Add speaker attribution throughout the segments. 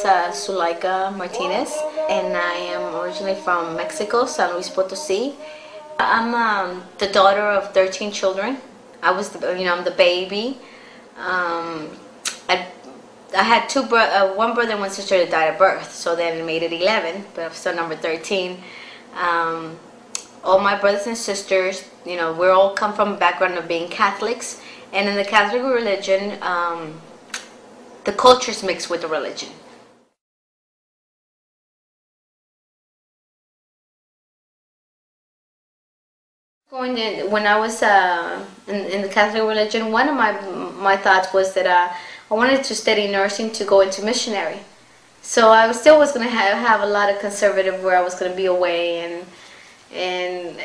Speaker 1: is Zuleika Martinez, and I am originally from Mexico, San Luis Potosí. I'm the daughter of 13 children. I'm the baby. I had one brother and one sister that died at birth, so then it made it 11, but I'm still number 13. All my brothers and sisters, we all come from a background of being Catholics, and in the Catholic religion, the cultures mix with the religion. When I was in the Catholic religion, one of my thoughts was that I wanted to study nursing to go into missionary. So I still was going to have a lot of conservative where I was going to be away, and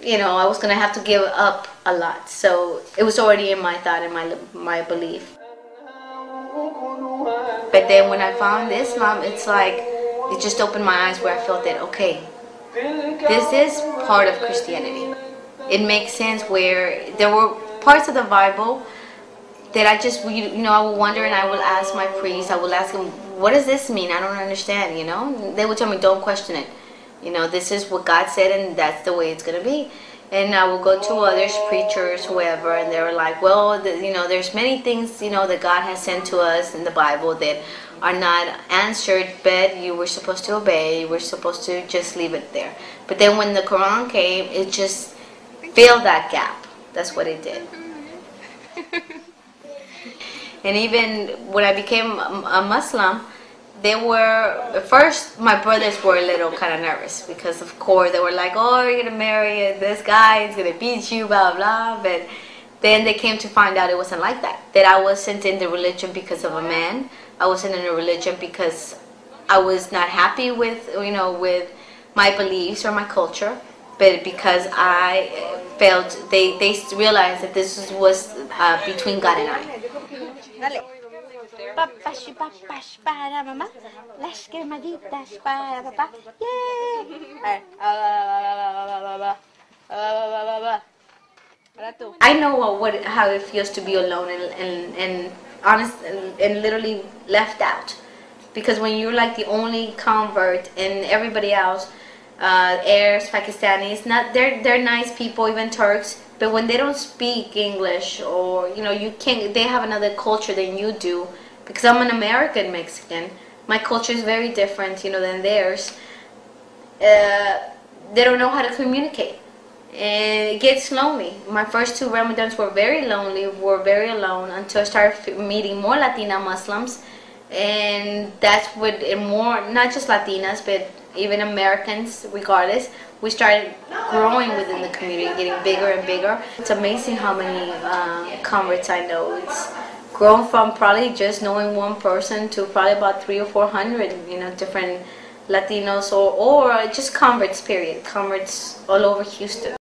Speaker 1: I was going to have to give up a lot. So it was already in my thought and my belief. But then when I found Islam, it's like it just opened my eyes where I felt that, okay, this is part of Christianity. It makes sense where there were parts of the Bible that I just, I would wonder, and I would ask my priest, I would ask him, what does this mean? I don't understand, They would tell me, don't question it. This is what God said, and that's the way it's going to be. And I would go to others, preachers, whoever, and they were like, well, there's many things, that God has sent to us in the Bible that are not answered, but you were supposed to obey, you were supposed to just leave it there. But then when the Quran came, it just filled that gap. That's what it did. And even when I became a Muslim, at first my brothers were a little kind of nervous, because of course they were like, oh, you're going to marry this guy, he's going to beat you, blah, blah. But then they came to find out it wasn't like that. That I wasn't in the religion because of a man. I wasn't in a religion because I was not happy with, with my beliefs or my culture. But because I felt, they realized that this was between God and I.
Speaker 2: Dale. Papas y papas para mamá, las cremaditas para papá. Yay!
Speaker 1: I know how it feels to be alone and honest and literally left out, because when you're like the only convert and everybody else, Arabs, Pakistanis, they're nice people, even Turks. But when they don't speak English, or they have another culture than you do. Because I'm an American Mexican, my culture is very different, than theirs. They don't know how to communicate, and it gets lonely. My first 2 Ramadans were very lonely, were very alone, until I started meeting more Latina Muslims, and that's what, more, not just Latinas, but even Americans, regardless, we started growing within the community, getting bigger and bigger. It's amazing how many converts I know. It's grown from probably just knowing one person to probably about 300 or 400, different Latinos or just converts, period. Converts all over Houston.